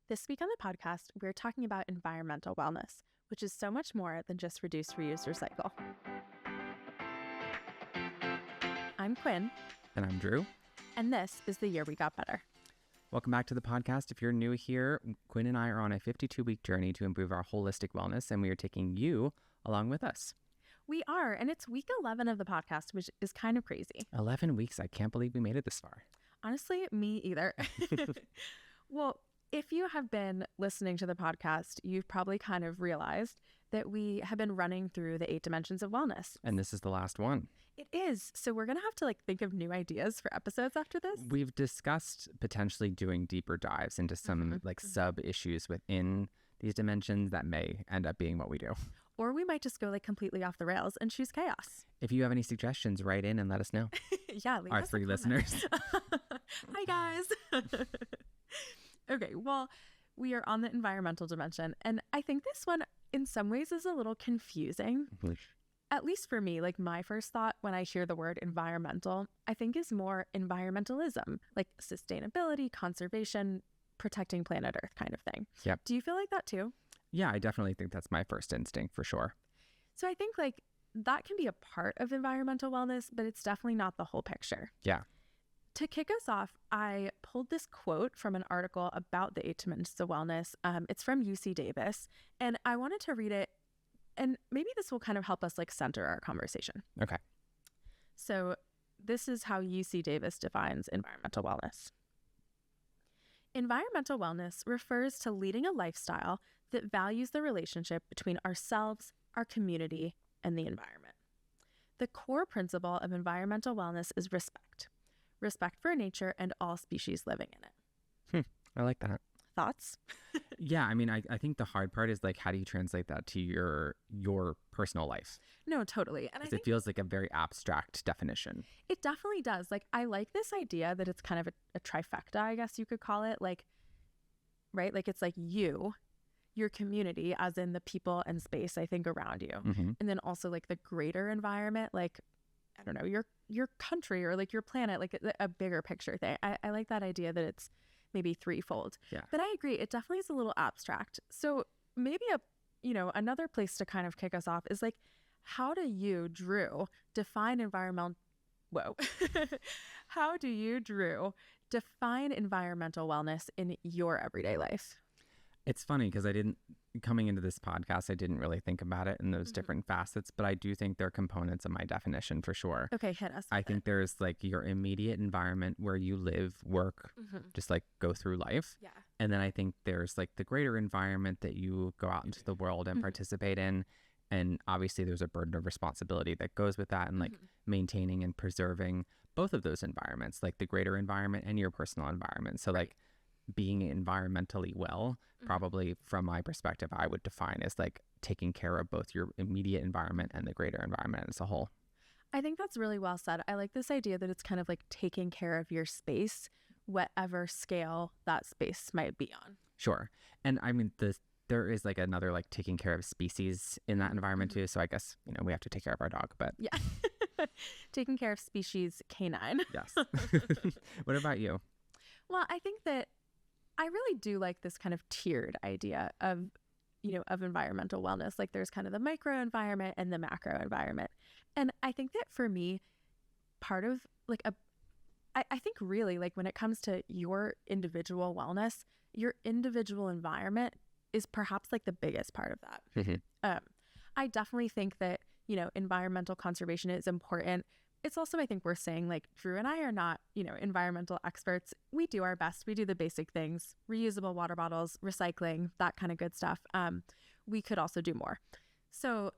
This week on the podcast, we're talking about environmental wellness, which is so much more than just reduce, reuse, recycle. I'm Quinn. And I'm Drew. And this is The Year We Got Better. Welcome back to the podcast. If you're new here, Quinn and I are on a 52-week journey to improve our holistic wellness, and we are taking you along with us. We are, and it's week 11 of the podcast, which is kind of crazy. 11 weeks. I can't believe we made it this far. Honestly, me either. Well, if you have been listening to the podcast, you've probably kind of realized that we have been running through the 8 dimensions of wellness. And this is the last one. It is. So we're going to have to think of new ideas for episodes after this. We've discussed potentially doing deeper dives into some sub issues within these dimensions that may end up being what we do. Or we might just go completely off the rails and choose chaos. If you have any suggestions, write in and let us know. Yeah, leave our us 3 listeners. Hi, guys. Okay, well, we are on the environmental dimension, and I think this one, in some ways, is a little confusing. At least for me, my first thought when I hear the word environmental, I think is more environmentalism, like sustainability, conservation, protecting planet Earth kind of thing. Yep. Do you feel like that too? Yeah, I definitely think that's my first instinct for sure. So I think that can be a part of environmental wellness, but it's definitely not the whole picture. Yeah. To kick us off, I pulled this quote from an article about the 8 dimensions of wellness. It's from UC Davis, and I wanted to read it, and maybe this will kind of help us center our conversation. Okay. So this is how UC Davis defines environmental wellness. Environmental wellness refers to leading a lifestyle that values the relationship between ourselves, our community, and the environment. The core principle of environmental wellness is respect. Respect for nature and all species living in it. I like that. Thoughts? Yeah, I mean, I think the hard part is how do you translate that to your personal life? No, totally. And I think it feels like a very abstract definition. It definitely does. I like this idea that it's kind of a trifecta, I guess you could call it. Right? It's your community, as in the people and space, I think, around you. Mm-hmm. And then also the greater environment, I don't know, your country or your planet, a bigger picture thing. I like that idea that it's maybe threefold. Yeah. But I agree, it definitely is a little abstract. So maybe another place to kind of kick us off is how do you, Drew, define environmental wellness in your everyday life? It's funny because coming into this podcast, I didn't really think about it in those different facets, but I do think they're components of my definition for sure. Okay, hit us. I think there's your immediate environment where you live, work, just go through life. Yeah. And then I think there's the greater environment that you go out into the world and participate in. And obviously there's a burden of responsibility that goes with that and maintaining and preserving both of those environments, the greater environment and your personal environment. So being environmentally well, probably from my perspective, I would define as taking care of both your immediate environment and the greater environment as a whole. I think that's really well said. I like this idea that it's kind of taking care of your space, whatever scale that space might be on. Sure. And I mean, there is another taking care of species in that environment too. So I guess, we have to take care of our dog, but. Yeah. Taking care of species canine. Yes. What about you? Well, I think that I really do like this kind of tiered idea of environmental wellness. There's kind of the micro environment and the macro environment. And I think that for me, part of I think really when it comes to your individual wellness, your individual environment is perhaps the biggest part of that. Mm-hmm. I definitely think that, environmental conservation is important. It's also, I think, worth saying, Drew and I are not, environmental experts. We do our best. We do the basic things, reusable water bottles, recycling, that kind of good stuff. We could also do more. So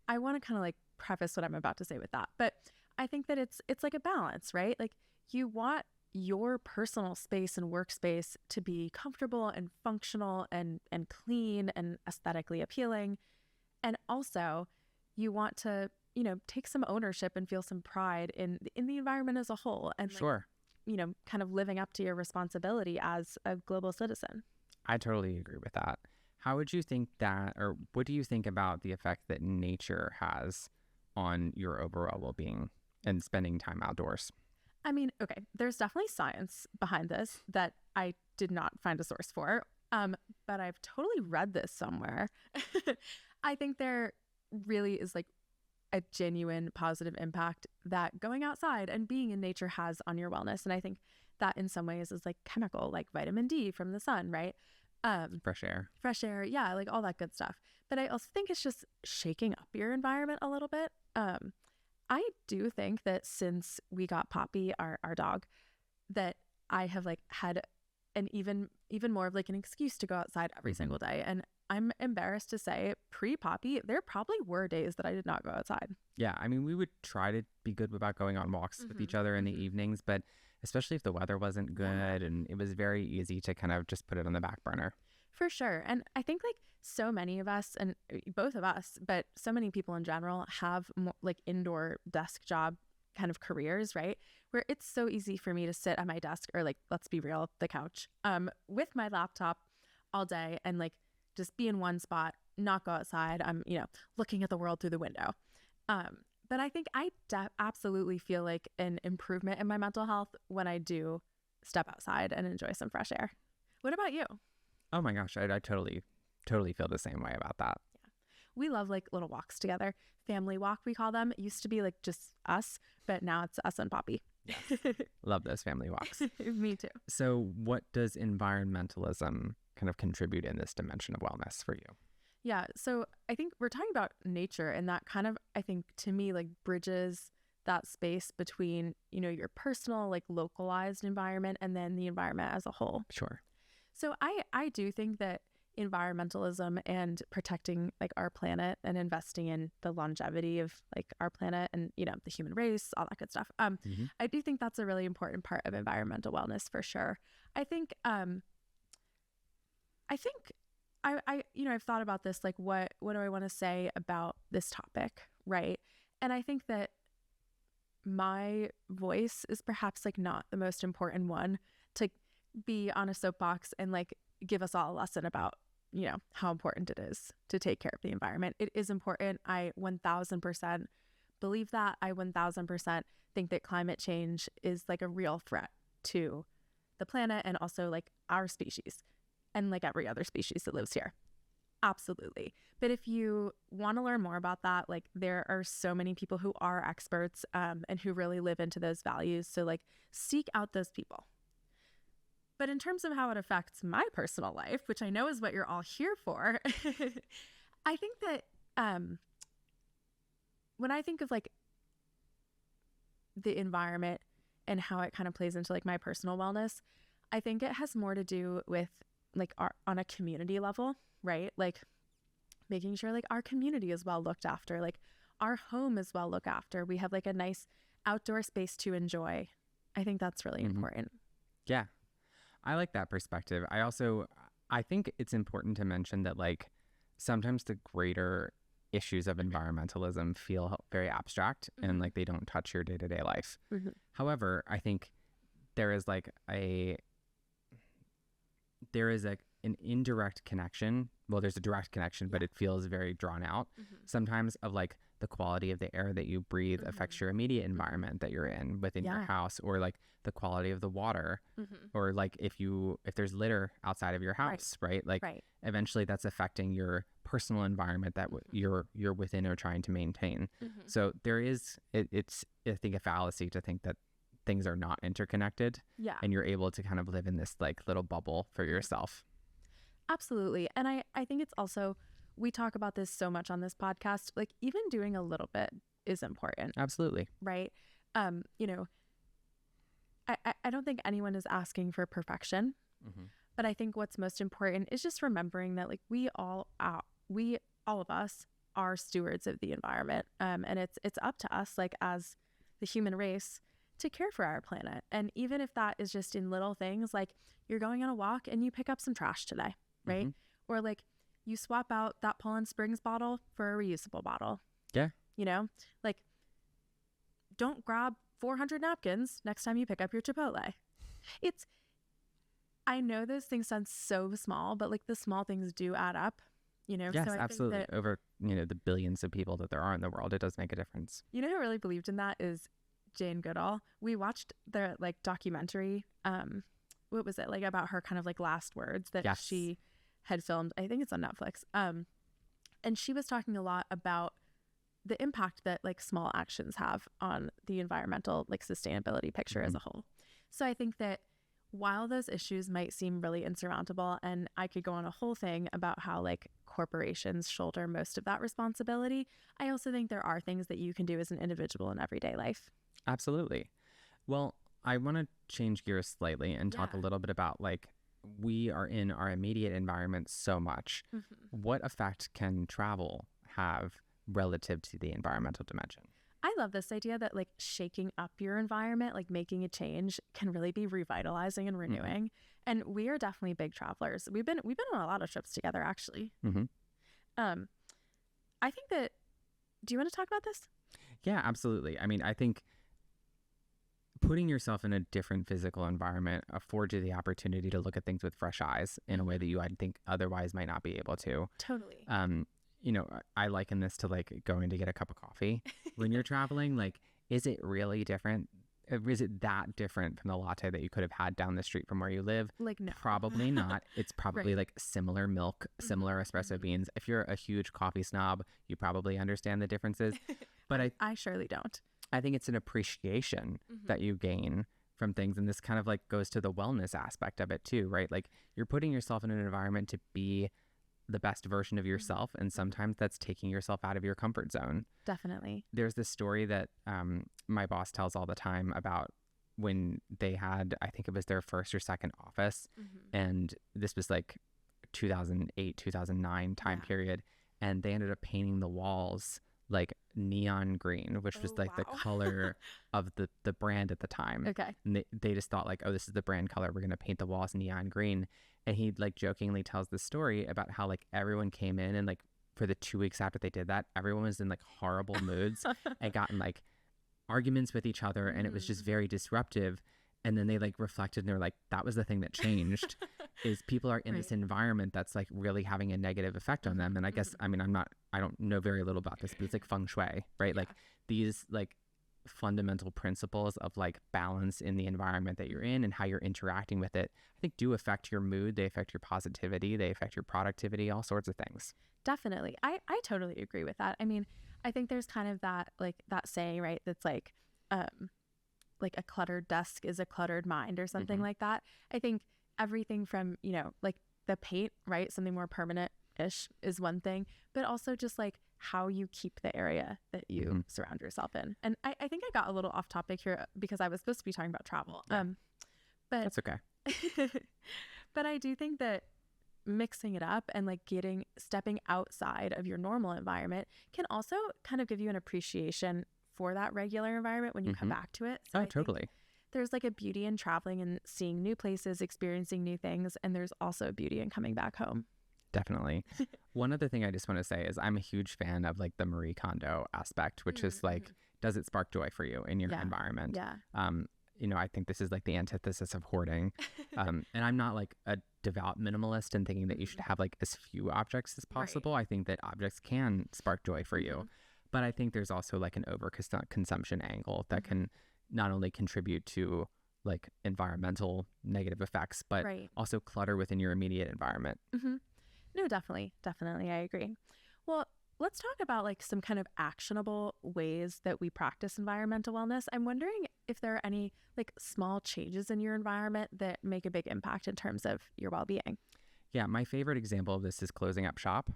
I want to kind of preface what I'm about to say with that. But I think that it's a balance, right? You want your personal space and workspace to be comfortable and functional and clean and aesthetically appealing. And also you want to take some ownership and feel some pride in the environment as a whole and sure. Kind of living up to your responsibility as a global citizen. I totally agree with that. How would you think that, or what do you think about the effect that nature has on your overall well-being and spending time outdoors? I mean, okay, there's definitely science behind this that I did not find a source for. But I've totally read this somewhere. I think there really is like a genuine positive impact that going outside and being in nature has on your wellness. And I think that in some ways is like chemical, like vitamin D from the sun, right? Fresh air, yeah, like all that good stuff. But I also think it's just shaking up your environment a little bit. I do think that since we got Poppy, our dog, that I have like had an even more of like an excuse to go outside every single day. And I'm embarrassed to say, pre-Poppy, there probably were days that I did not go outside. Yeah, I mean, we would try to be good about going on walks with each other in the evenings, but especially if the weather wasn't good, and it was very easy to kind of just put it on the back burner. For sure. And I think like so many of us, and both of us, but so many people in general have more like indoor desk job kind of careers, right? Where it's so easy for me to sit at my desk, or like, let's be real, the couch, with my laptop all day and like just be in one spot, not go outside. I'm, looking at the world through the window. But I think I absolutely feel like an improvement in my mental health when I do step outside and enjoy some fresh air. What about you? Oh my gosh, I totally feel the same way about that. Yeah. We love like little walks together. Family walk, we call them. It used to be like just us, but now it's us and Poppy. Yes. Love those family walks. Me too. So what does environmentalism kind of contribute in this dimension of wellness for you? Yeah. So I think we're talking about nature, and that kind of, I think to me, like bridges that space between, your personal, like localized environment and then the environment as a whole. Sure. So I do think that environmentalism and protecting like our planet and investing in the longevity of like our planet and, the human race, all that good stuff. I do think that's a really important part of environmental wellness for sure. I think I've thought about this, like what do I want to say about this topic, right? And I think that my voice is perhaps like not the most important one to be on a soapbox and like give us all a lesson about, how important it is to take care of the environment. It is important. I 1000% believe that. I 1000% think that climate change is like a real threat to the planet and also like our species and like every other species that lives here. Absolutely. But if you want to learn more about that, like there are so many people who are experts and who really live into those values. So like seek out those people. But in terms of how it affects my personal life, which I know is what you're all here for, I think that when I think of like the environment and how it kind of plays into like my personal wellness, I think it has more to do with like on a community level, right? Like making sure like our community is well looked after, like our home is well looked after. We have like a nice outdoor space to enjoy. I think that's really important. Yeah. I like that perspective. I think it's important to mention that like sometimes the greater issues of environmentalism feel very abstract and like they don't touch your day-to-day life. However, I think there is an indirect connection. Well, there's a direct connection, but it feels very drawn out sometimes of like the quality of the air that you breathe affects your immediate environment that you're in within your house, or like the quality of the water, or like if there's litter outside of your house, right? Like eventually that's affecting your personal environment that you're within or trying to maintain. So there is, it's I think a fallacy to think that things are not interconnected and you're able to kind of live in this like little bubble for yourself. Absolutely. And I think it's also, we talk about this so much on this podcast, like even doing a little bit is important. Absolutely. Right. I don't think anyone is asking for perfection, but I think what's most important is just remembering that like we all of us are stewards of the environment. And it's up to us, like as the human race, to care for our planet. And even if that is just in little things, like you're going on a walk and you pick up some trash today, right? Or like you swap out that Poland Springs bottle for a reusable bottle. Yeah. Like don't grab 400 napkins next time you pick up your Chipotle. I know those things sound so small, but like the small things do add up, Yes, so absolutely. Over, the billions of people that there are in the world, it does make a difference. Who really believed in that is Jane Goodall. We watched their like documentary what was it, like about her kind of like last words that Yes. she had filmed. I think it's on Netflix. And she was talking a lot about the impact that like small actions have on the environmental like sustainability picture as a whole. So I think that while those issues might seem really insurmountable, and I could go on a whole thing about how like corporations shoulder most of that responsibility, I also think there are things that you can do as an individual in everyday life. Absolutely. Well, I want to change gears slightly and talk a little bit about like we are in our immediate environment so much. What effect can travel have relative to the environmental dimension? I love this idea that like shaking up your environment, like making a change, can really be revitalizing and renewing. And we are definitely big travelers. We've been on a lot of trips together, actually. I think that. Do you want to talk about this? Yeah, absolutely. I mean, I think putting yourself in a different physical environment affords you the opportunity to look at things with fresh eyes in a way that you, I think, otherwise might not be able to. Totally. You know, I liken this to like going to get a cup of coffee when you're traveling. Like, is it really different? Is it that different from the latte that you could have had down the street from where you live? Like, no. Probably not. It's probably like similar milk, similar espresso beans. If you're a huge coffee snob, you probably understand the differences. But I surely don't. I think it's an appreciation that you gain from things. And this kind of like goes to the wellness aspect of it too, right? Like you're putting yourself in an environment to be the best version of yourself. And sometimes that's taking yourself out of your comfort zone. Definitely. There's this story that my boss tells all the time about when they had, I think it was their first or second office. And this was like 2008, 2009 time period. And they ended up painting the walls like neon green, which was like the color of the brand at the time. Okay. And they just thought like, oh, this is the brand color. We're going to paint the walls neon green. And he like jokingly tells the story about how like everyone came in and like for the 2 weeks after they did that, everyone was in like horrible moods and got in like arguments with each other. And it was just very disruptive. And then they like reflected and they were like, that was the thing that changed is people are in this environment that's like really having a negative effect on them. And I guess, I mean, I don't know very little about this, but it's like feng shui, right? Like these like fundamental principles of like balance in the environment that you're in and how you're interacting with it, I think do affect your mood. They affect your positivity. They affect your productivity, all sorts of things. Definitely. I totally agree with that. I mean, I think there's kind of that, like that saying, right? That's like a cluttered desk is a cluttered mind or something like that. I think everything from, you know, like the paint, right? Something more permanent-ish is one thing, but also just like how you keep the area that you surround yourself in. And I think I got a little off topic here because I was supposed to be talking about travel. Yeah. But that's okay. But I do think that mixing it up and like stepping outside of your normal environment can also kind of give you an appreciation for that regular environment when you come back to it. So I totally. There's like a beauty in traveling and seeing new places, experiencing new things. And there's also a beauty in coming back home. Definitely. One other thing I just want to say is I'm a huge fan of like the Marie Kondo aspect, which is like, does it spark joy for you in your environment? Yeah. You know, I think this is like the antithesis of hoarding. And I'm not like a devout minimalist in thinking that you should have like as few objects as possible. I think that objects can spark joy for you. But I think there's also like an overconsumption angle that can not only contribute to like environmental negative effects, but also clutter within your immediate environment. No, definitely. Definitely. I agree. Well, let's talk about like some kind of actionable ways that we practice environmental wellness. I'm wondering if there are any like small changes in your environment that make a big impact in terms of your well-being. Yeah, my favorite example of this is closing up shop.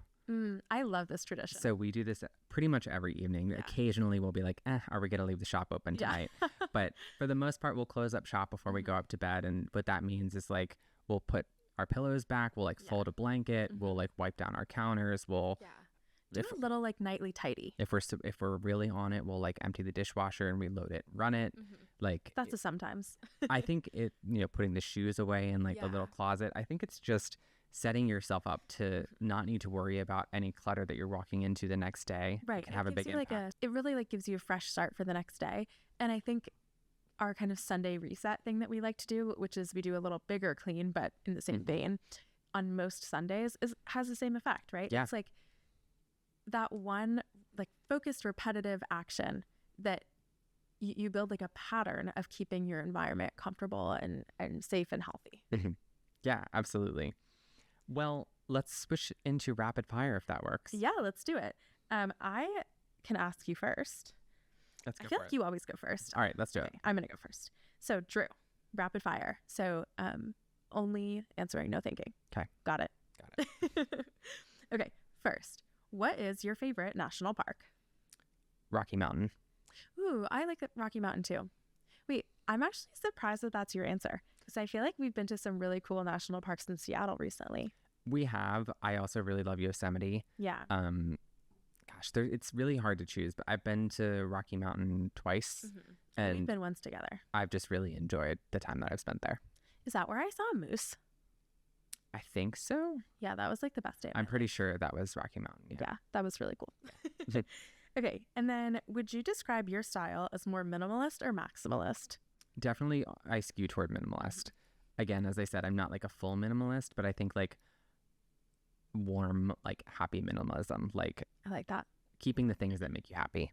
I love this tradition. So we do this pretty much every evening. Occasionally we'll be like, are we going to leave the shop open tonight? But for the most part, we'll close up shop before we go up to bed. And what that means is like, we'll put our pillows back. We'll like fold a blanket. We'll like wipe down our counters. We'll do a little like nightly tidy. If we're really on it, we'll like empty the dishwasher and reload it, run it. Like that's a sometimes. I think it, you know, putting the shoes away in like the little closet. I think it's just setting yourself up to not need to worry about any clutter that you're walking into the next day. Right. Can have a big impact. It really like gives you a fresh start for the next day. And I think our kind of Sunday reset thing that we like to do, which is we do a little bigger clean, but in the same vein on most Sundays has the same effect, right? Yeah. It's like that one like focused repetitive action that you build like a pattern of keeping your environment comfortable and safe and healthy. Yeah, absolutely. Well, let's switch into rapid fire if that works. Yeah, let's do it. I can ask you first. Let's go I feel for like it. you always go first. All right, let's do it. Okay, I'm going to go first. So, Drew, rapid fire. So, only answering, no thinking. Okay. Got it. Got it. Okay, first, what is your favorite national park? Rocky Mountain. Ooh, I like Rocky Mountain too. Wait, I'm actually surprised that that's your answer because I feel like we've been to some really cool national parks in Seattle recently. We have. I also really love Yosemite. Yeah. Gosh, it's really hard to choose, but I've been to Rocky Mountain twice, We've and been once together. I've just really enjoyed the time that I've spent there. Is that where I saw a moose? I think so. Yeah, that was like the best day. I'm pretty sure that was Rocky Mountain. Yeah, that was really cool. Okay, and then would you describe your style as more minimalist or maximalist? Definitely, I skew toward minimalist. Again, as I said, I'm not like a full minimalist, but I think like warm, like happy minimalism, like I like that. keeping the things that make you happy.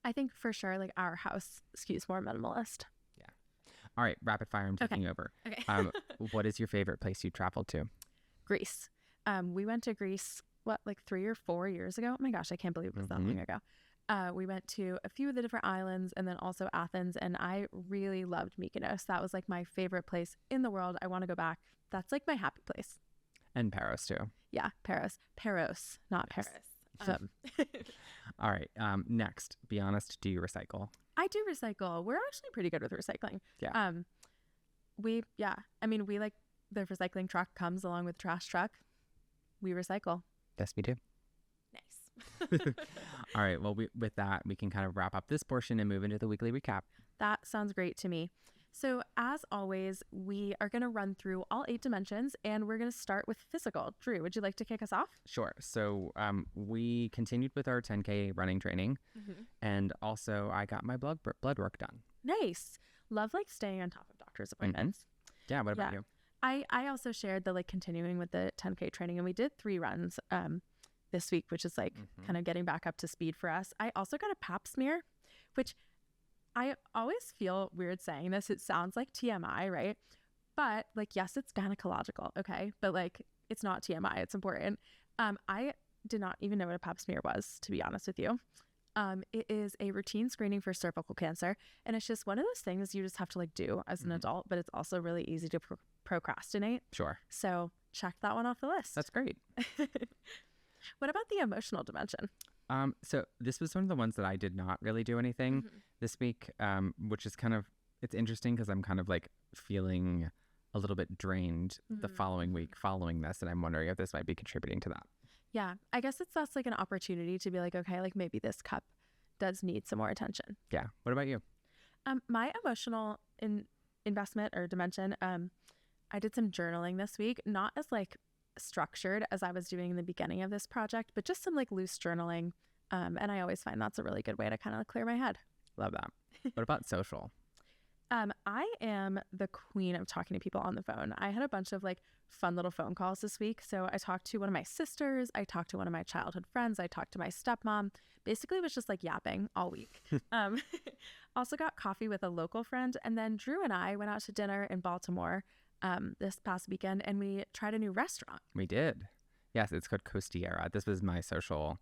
I think for sure, like our house skews more minimalist. Yeah. All right, rapid fire. I'm taking over. Okay. What is your favorite place you traveled to? Greece. We went to Greece, like 3 or 4 years ago? Oh my gosh, I can't believe it was that long ago. We went to a few of the different islands and then also Athens, and I really loved Mykonos. That was like my favorite place in the world. I want to go back. That's like my happy place. And Paris too. Yeah, Paris. Paros, not Yes. Paris. All right. Next, be honest. Do you recycle? I do recycle. We're actually pretty good with recycling. Yeah. We like the recycling truck comes along with trash truck. We recycle. Yes, we do. Nice. All right. Well, with that, we can kind of wrap up this portion and move into the weekly recap. That sounds great to me. So as always, we are going to run through all 8 dimensions, and we're going to start with physical. Drew, would you like to kick us off? Sure. So we continued with our 10K running training, and also I got my blood work done. Nice. Love like staying on top of doctor's appointments. Yeah. What about you? I also shared the like continuing with the 10K training, and we did 3 runs this week, which is like kind of getting back up to speed for us. I also got a pap smear, which I always feel weird saying this. It sounds like TMI, right? But like, yes, it's gynecological, okay? But like, it's not TMI. It's important. I did not even know what a pap smear was, to be honest with you. It is a routine screening for cervical cancer, and it's just one of those things you just have to like do as an adult, but it's also really easy to procrastinate. Sure. So check that one off the list. That's great. What about the emotional dimension? So this was one of the ones that I did not really do anything this week, which is kind of, it's interesting because I'm kind of like feeling a little bit drained the following week following this. And I'm wondering if this might be contributing to that. Yeah, I guess that's like an opportunity to be like, okay, like maybe this cup does need some more attention. Yeah. What about you? My emotional investment or dimension, I did some journaling this week, not as like structured as I was doing in the beginning of this project, but just some like loose journaling. And I always find that's a really good way to kind of clear my head. Love that. What about social? I am the queen of talking to people on the phone. I had a bunch of like fun little phone calls this week. So I talked to one of my sisters. I talked to one of my childhood friends. I talked to my stepmom. Basically, it was just like yapping all week. Also got coffee with a local friend. And then Drew and I went out to dinner in Baltimore this past weekend, and we tried a new restaurant. We did. Yes, it's called Costiera. This was my social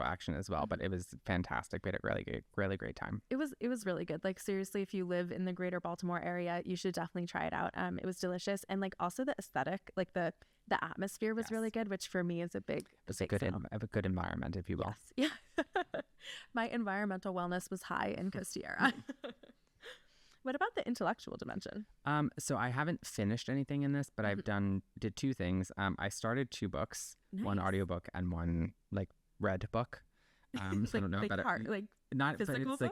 action as well, but it was fantastic. We had a really great time. It was really good. Like seriously, if you live in the greater Baltimore area, you should definitely try it out. It was delicious, and like also the aesthetic, like the atmosphere was really good, which for me is a big. It's a good environment, if you will. Yes. Yeah. My environmental wellness was high in Costiera. What about the intellectual dimension? So I haven't finished anything in this, but I've did 2 things. I started 2 books, one audiobook and one like read book. So I don't know like about hard, it. like Not physical it's book?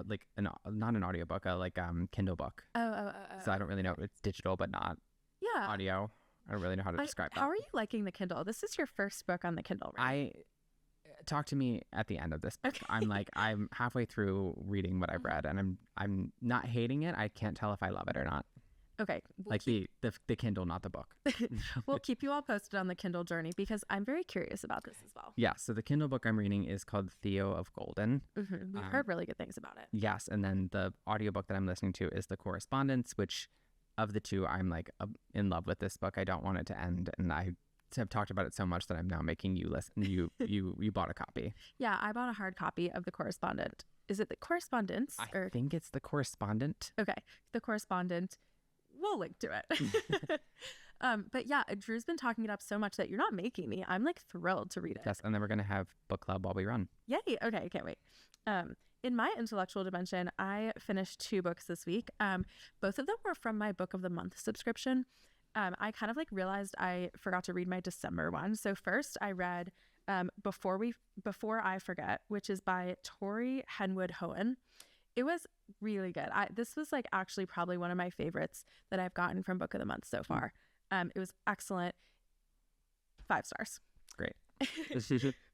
like not an audiobook, like Kindle book. Oh. So I don't really know. It's digital, but not audio. I don't really know how to describe that. How are you liking the Kindle? This is your first book on the Kindle, right? Talk to me at the end of this book. Okay. I'm halfway through reading what I've read, and I'm not hating it. I can't tell if I love it or not. Okay. Like the Kindle, not the book. We'll keep you all posted on the Kindle journey because I'm very curious about this as well. Yeah. So the Kindle book I'm reading is called Theo of Golden. We've heard really good things about it. Yes. And then the audiobook that I'm listening to is The Correspondence, which of the two, I'm like in love with this book. I don't want it to end. And I have talked about it so much that I'm now making you listen. You bought a copy. Yeah, I bought a hard copy of The Correspondent. Is it The Correspondence? I think it's The Correspondent. Okay. The Correspondent. We'll link to it. But yeah, Drew's been talking it up so much that you're not making me. I'm like thrilled to read it. Yes, and then we're going to have book club while we run. Yay. Okay, I can't wait. In my intellectual dimension, I finished 2 books this week. Both of them were from my Book of the Month subscription. I kind of like realized I forgot to read my December one. So first I read Before I Forget, which is by Tori Henwood Hohen. It was really good. This was like actually probably one of my favorites that I've gotten from Book of the Month so far. It was excellent. 5 stars. Great.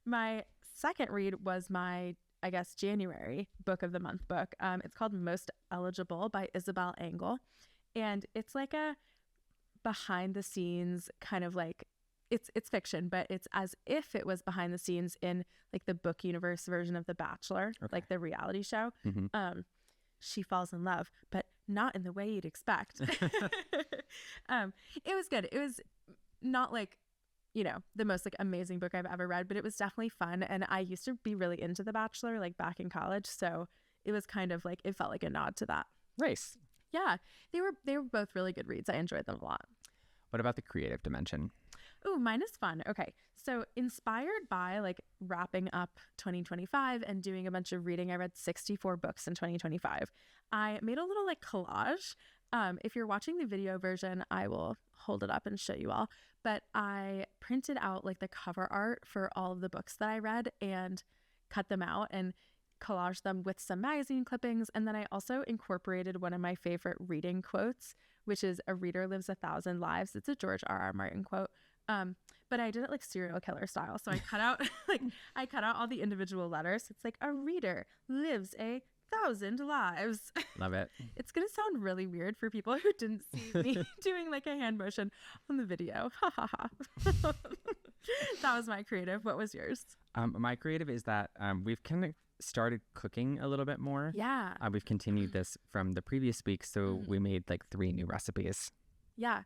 My second read was my, I guess, January Book of the Month book. It's called Most Eligible by Isabel Engel. And it's like a behind the scenes kind of like, it's fiction, but it's as if it was behind the scenes in like the book universe version of The Bachelor, like the reality show. She falls in love, but not in the way you'd expect. It was good. It was not like, you know, the most like amazing book I've ever read, but it was definitely fun. And I used to be really into The Bachelor, like back in college. So it was kind of like, it felt like a nod to that. Nice. Yeah, they were both really good reads. I enjoyed them a lot. What about the creative dimension? Oh, mine is fun. Okay. So inspired by like wrapping up 2025 and doing a bunch of reading, I read 64 books in 2025. I made a little like collage. If you're watching the video version, I will hold it up and show you all. But I printed out like the cover art for all of the books that I read and cut them out and collaged them with some magazine clippings. And then I also incorporated one of my favorite reading quotes, which is "A reader lives 1,000 lives." It's a George R.R. Martin quote. But I did it like serial killer style. So I cut out all the individual letters. It's like "A reader lives 1,000 lives." Love it. It's going to sound really weird for people who didn't see me doing like a hand motion on the video. Ha ha ha. That was my creative. What was yours? My creative is that we've kind of started cooking a little bit more. Yeah. We've continued this from the previous week. So we made like 3 new recipes. Yeah.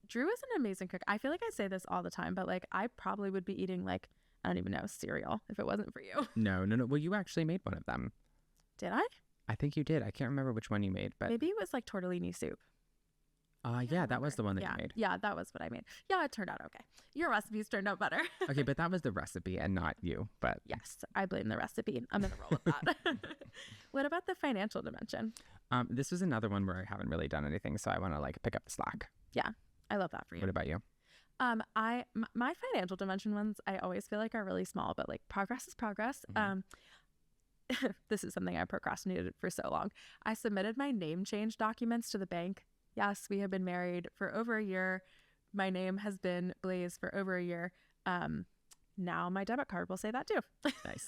Drew is an amazing cook. I feel like I say this all the time, but like I probably would be eating like, I don't even know, cereal if it wasn't for you. No. Well, you actually made one of them. Did I? I think you did. I can't remember which one you made, but maybe it was like tortellini soup. Yeah, that was the one that you made. Yeah, that was what I made. Yeah, it turned out okay. Your recipes turned out better. Okay, but that was the recipe and not you. But yes, I blame the recipe. I'm gonna roll with that. What about the financial dimension? This was another one where I haven't really done anything, so I want to like pick up the slack. Yeah, I love that for you. What about you? My financial dimension ones, I always feel like are really small, but like progress is progress. This is something I procrastinated for so long. I submitted my name change documents to the bank. Yes, we have been married for over a year. My name has been Blaze for over a year. Now my debit card will say that too. Nice.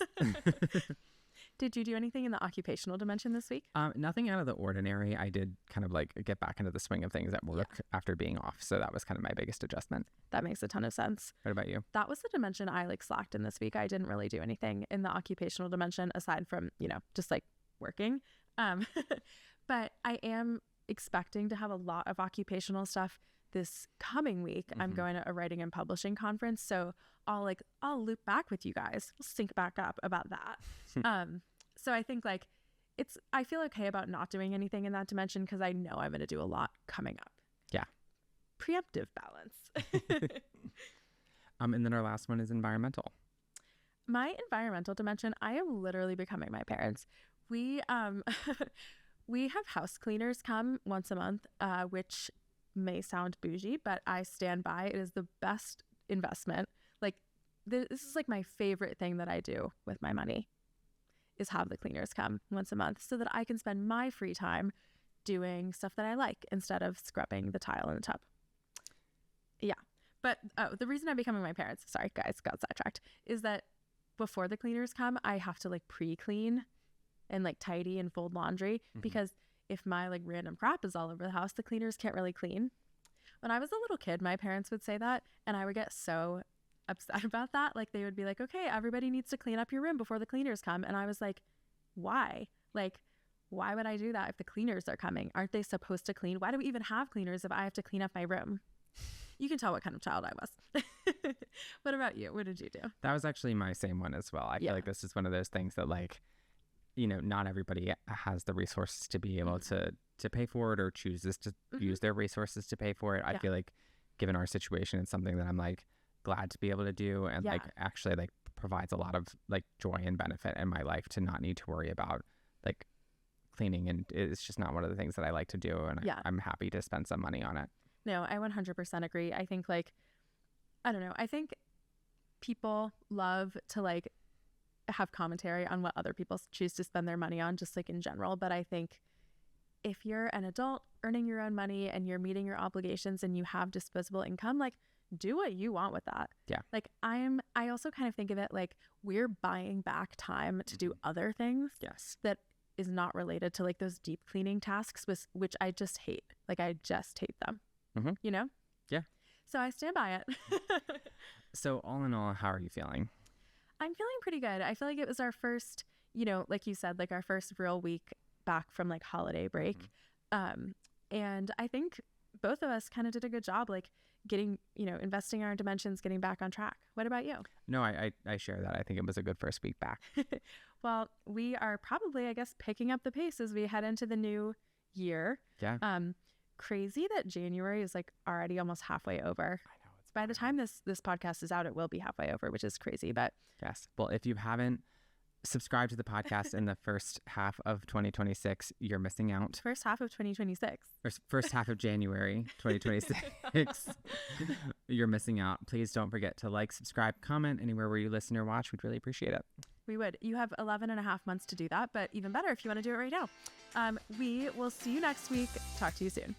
Did you do anything in the occupational dimension this week? Nothing out of the ordinary. I did kind of like get back into the swing of things at work after being off. So that was kind of my biggest adjustment. That makes a ton of sense. What about you? That was the dimension I like slacked in this week. I didn't really do anything in the occupational dimension aside from, you know, just like working. But I am expecting to have a lot of occupational stuff this coming week. I'm going to a writing and publishing conference, so I'll loop back with you guys. We'll sync back up about that. So I think like I feel okay about not doing anything in that dimension because I know I'm going to do a lot coming up. Yeah. Preemptive balance. And then our last one is environmental. My environmental dimension, I am literally becoming my parents. We we have house cleaners come once a month, which may sound bougie, but I stand by. It is the best investment. Like this is like my favorite thing that I do with my money is have the cleaners come once a month so that I can spend my free time doing stuff that I like instead of scrubbing the tile in the tub. Yeah. But the reason I'm becoming my parents, sorry guys, got sidetracked, is that before the cleaners come, I have to like pre-clean and like tidy and fold laundry because if my like random crap is all over the house, the cleaners can't really clean. When I was a little kid, my parents would say that, and I would get so upset about that. Like they would be like, okay, everybody needs to clean up your room before the cleaners come. And I was like, why? Like, why would I do that if the cleaners are coming? Aren't they supposed to clean? Why do we even have cleaners if I have to clean up my room? You can tell what kind of child I was. What about you? What did you do? That was actually my same one as well. I feel like this is one of those things that like, you know, not everybody has the resources to be able to pay for it or chooses to use their resources to pay for it. I feel like given our situation, it's something that I'm like glad to be able to do and like actually like provides a lot of like joy and benefit in my life to not need to worry about like cleaning. And it's just not one of the things that I like to do. And I'm happy to spend some money on it. No, I 100% agree. I think like, I don't know. I think people love to like have commentary on what other people choose to spend their money on, just like in general. But I think if you're an adult earning your own money and you're meeting your obligations and you have disposable income, like do what you want with that. Yeah. Like I also kind of think of it like we're buying back time to do other things. Yes. That is not related to like those deep cleaning tasks, which I just hate. Like I just hate them. You know? Yeah. So I stand by it. So all in all, how are you feeling? I'm feeling pretty good. I feel like it was our first, you know, like you said, like our first real week back from like holiday break. And I think both of us kind of did a good job, like getting, you know, investing in our dimensions, getting back on track. What about you? No, I share that. I think it was a good first week back. Well, we are probably, I guess, picking up the pace as we head into the new year. Yeah. Crazy that January is like already almost halfway over. I know. It's by the time this podcast is out, it will be halfway over, which is crazy. But yes. Well, if you haven't subscribed to the podcast in the first half of 2026, you're missing out. First half of 2026. Or first half of January 2026. You're missing out. Please don't forget to like, subscribe, comment anywhere where you listen or watch. We'd really appreciate it. We would. You have 11 and a half months to do that, but even better if you want to do it right now. We will see you next week. Talk to you soon.